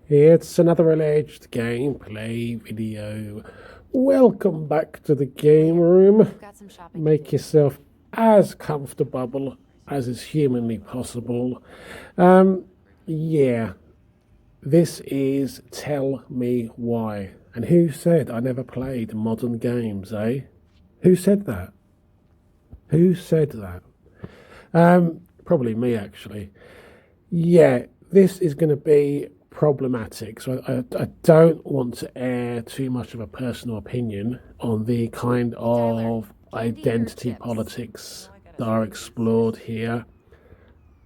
It's another alleged gameplay video. Welcome back to the game room. I've got some shopping to Make do. yourself as comfortable as is humanly possible. Um, yeah, this is Tell Me Why. And who said I never played modern games, eh? Who said that? Who said that? Probably me, actually. Yeah, this is going to be problematic. So I don't want to air too much of a personal opinion on the kind Hey, Tyler, of candy or identity chips? politics that are explored here.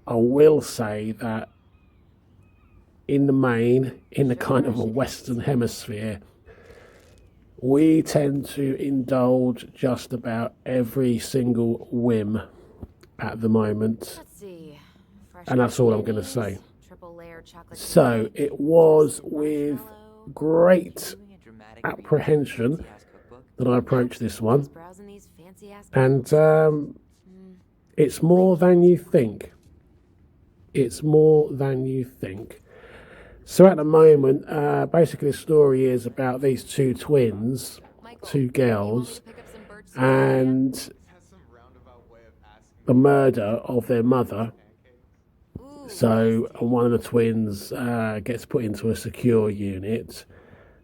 I will say that in the main, in the kind of a Western hemisphere, we tend to indulge just about every single whim at the moment, Let's see. Fresh and cut that's all I'm going to mayonnaise, say. triple layer chocolate chip So cake, it was toasted with marshmallow. great apprehension that I Yep, approached this just one, browsing these fancy ass and cookbooks. Mm, it's might more need a than you list. think. It's more than you think. So at the moment, basically the story is about these two twins, Michael, two you want me to girls, pick up some birch seed for you? and the murder of their mother. Ooh, So nasty. one of the twins gets put into a secure unit,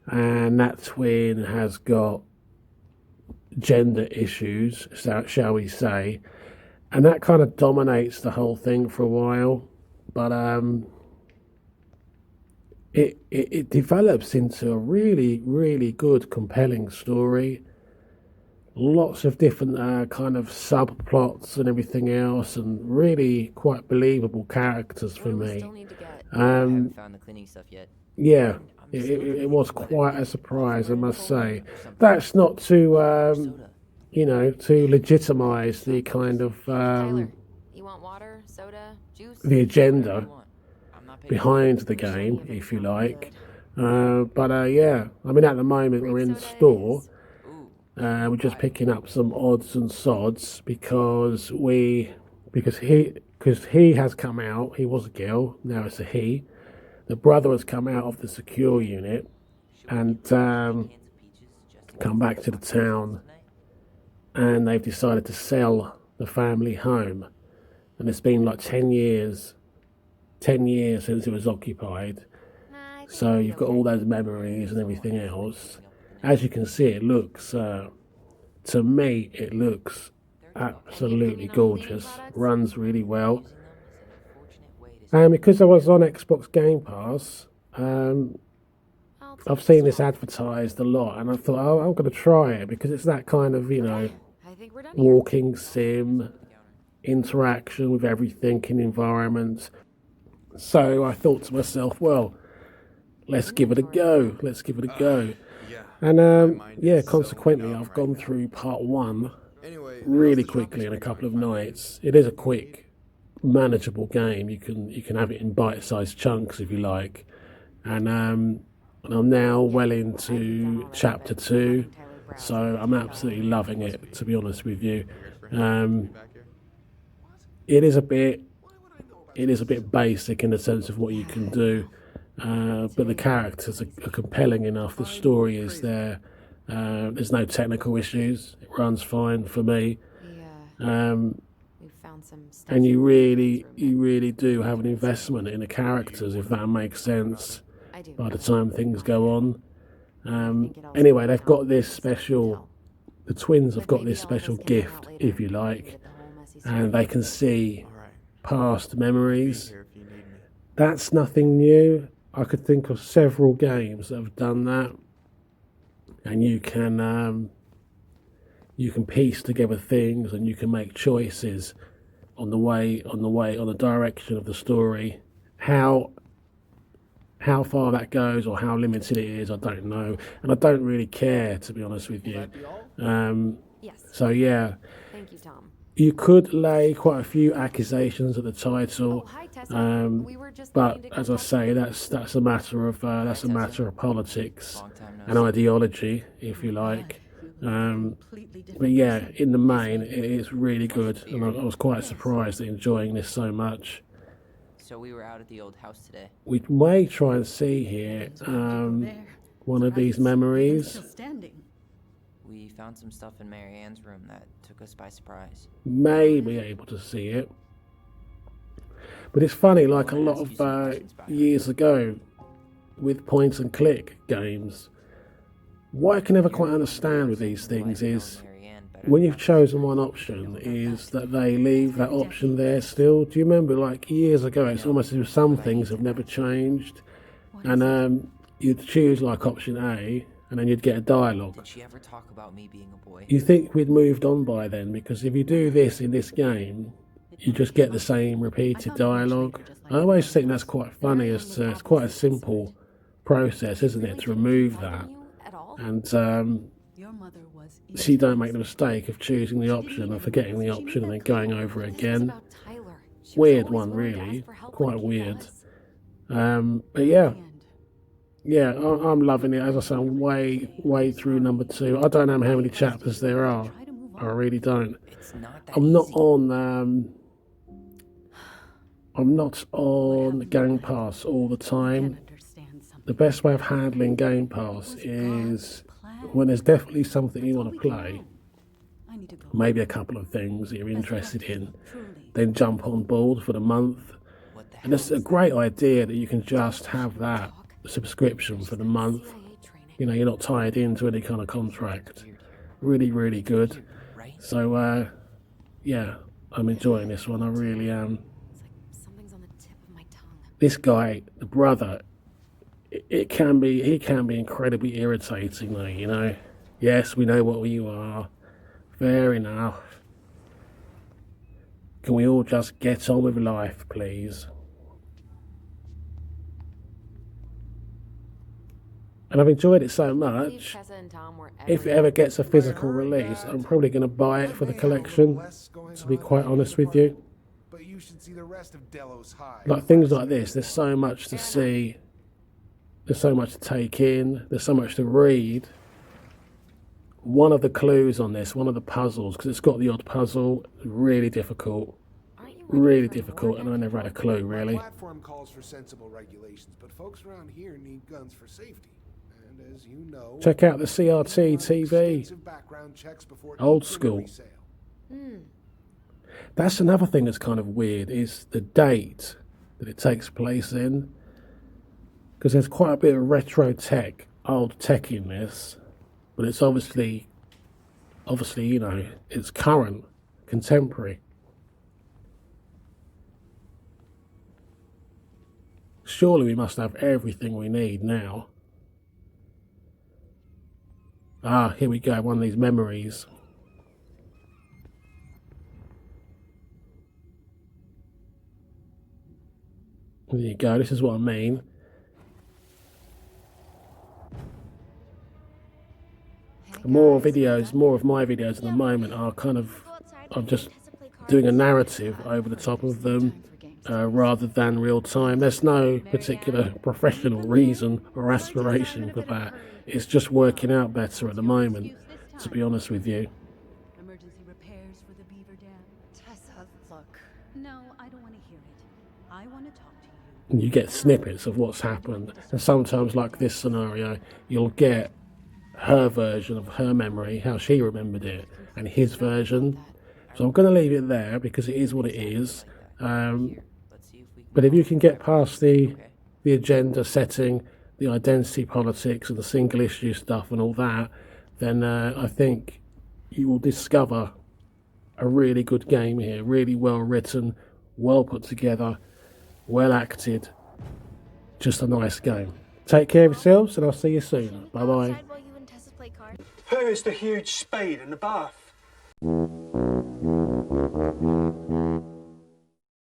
and that twin has got gender issues, shall we say, and that kind of dominates the whole thing for a while. But it develops into a really, really good, compelling story. Lots of different kind of subplots and everything else, and really quite believable characters What for do we still me. need to get? I haven't Um, found the cleaning stuff yet, yeah, and I'm it, still it, it thinking was if we let quite a the surprise, I offer must unfold say. or something. That's not to Like another soda. to legitimize the kind of Tyler, you want water, soda, juice? the Whatever agenda you want. I'm not picky. behind the Wish any game, of it if you sounded like. good. But yeah, I mean, at the moment we're Grape in soda it store. is. Ooh, We're just I picking up some odds and sods because he has come out. He was a girl, now it's a he. The brother has come out of the secure unit should we and get 3 cans of peaches just in come case back the to the stock runs low town, tonight? and they've decided to sell the family home. And it's been like 10 years, 10 years since it was occupied. Nah, I think So we'll be you've got all okay. those memories and So I everything guess we're else. keeping up with the As you neighborhood. can see, it looks to me it looks $30. Any absolutely opinion on cleaning gorgeous. products? Runs really well. Using them is an unfortunate way to And spend because I money. was on Xbox Game Pass, um, I'll I've take a seen this straw. advertised a lot, and I thought, oh, I'm going to try it because it's that kind of, Okay, I think we're done here. walking There's sim over the counter. interaction with everything in the environment. So I thought to myself, well, let's give it a Inventory. go. Let's give it a go. Yeah, And my mind yeah, is zoned consequently, out I've right gone now. through part one Anyway, how's really the shopping quickly in a spree couple going, of Father? nights. It is a Anything you need? quick, manageable game. You can have it in bite-sized chunks if you like. And I'm now Yeah, well I'd be done into already, chapter but letting two, Tyler browse so might I'm keep me absolutely going. loving Must it. be. To be honest with you, You guys for hanging out with me um, back here? it is a bit basic in the sense of what you can do, but the Today went characters are crazy. compelling enough. The Fine, story is crazy. there. There's no technical issues. It runs fine for me. We Um, we found some stuff and in you the children's really, room that you really do might have be an worth seeing. investment in the characters, if that makes sense. I do. By the time things Not yet. go on, I think it also anyway, might they've help got this if Steph can special. tell. The twins have But got this maybe all of special us can hang out gift, if later you and like, get the whole messy and story. they can see Alright, past I'll be memories. here if you need me. That's nothing new. I could think of several games that have done that, and you can piece together things, and you can make choices on the direction of the story. How far that goes or how limited it is, I don't know, and I don't really care, to be honest with Will you. that be all? Yes. So yeah, Thank you, Tom. you could lay quite a few accusations at the Oh, title, hi, Tessa. um, We were just meaning but to as come I talk to say, you. that's a matter of Hi, Tessa. politics Long time no and see. ideology, if you like. But yeah, in the main, it is really Want some good, and beer? I was quite surprised at enjoying this so much. So we were out at the old house today. We may try and see here one of these memories. Still standing. We found some stuff in Mary Ann's room that took us by surprise. May be able to see it. But it's funny, like a lot of years ago with point and click games, what I can never quite understand with these things is when you've chosen one option is that they leave that option there still. Do you remember, like years ago, it's almost as if some things have never changed, and you'd choose like option A and then you'd get a dialogue. Did she ever talk about me being a boy? You think we'd moved on by then, because if you do this in this game, you just get the same repeated dialogue. I always think that's quite funny, as to, it's quite a simple process, isn't it, to remove that. At all? And Your mother was so you don't make the mistake of choosing the option and forgetting the option and then going over it It's again. about Tyler. She was Weird always one, willing to really. ask for help Quite when he weird. was. But yeah. Yeah, I'm loving it. As I say, I'm way through number 2. I don't know how many chapters there are. I really don't. It's not that I'm not easy. on Game Pass all the time. The best way of handling Game Pass is when there's definitely something you want to play, maybe a couple of things that you're interested in, then jump on board for the month. What the And it's a great idea that you can just have that subscription for the month. CIA training. You know, you're not tied into any kind of contract. Really, really good. right? So, yeah, I'm enjoying this one. I really am. It's like something's on the tip of my tongue. This guy, the brother, he can be incredibly irritating though, you know. Yes, we know what you are. Fair enough. Can we all just get on with life, please? And I've enjoyed it so I believe much. Tessa and Tom were If it ever gets a physical release, I'm probably going to buy it for the collection, to be quite honest with you. But you should see the rest of Delos High. Like things like this, there's so much to see. There's so much to take in. There's so much to read. One of the clues on this, one of the puzzles, because it's got the odd puzzle, is really difficult. Aren't you ready Really for difficult, and I never had a clue, My really. platform calls for sensible regulations, but folks around here need guns for safety. And as you know, Check out the CRT we run TV. extensive background checks before Old each school. delivery sale. That's another thing that's kind of weird, is the date that it takes place in. Because there's quite a bit of retro tech, old tech in this. But it's obviously, you know, it's current, contemporary. Surely we must have everything we need now. Ah, here we go, one of these memories. There you go, this is what I mean. More videos, more of my videos at the moment are kind of, I'm just doing a narrative over the top of them rather than real time. There's no particular professional reason or aspiration for that. It's just working out better at the moment, to be honest with you. Emergency repairs for the beaver dam. Tessa, look. No, I don't want to hear it. I want to talk to you. And you get snippets of what's happened. And sometimes, like this scenario, you'll get her version of her memory, how she remembered it, and his version. So I'm going to leave it there because it is what it is. Let's see if we can But if you can get past the Okay. agenda setting, the identity politics and the single issue stuff and all that, then I think you will discover a really good game here. Really well written, well put together, well acted. Just a nice game. Take care of yourselves and I'll see you soon. Bye bye. Outside while you and Tessa play cards. Who is the huge spade in the bath?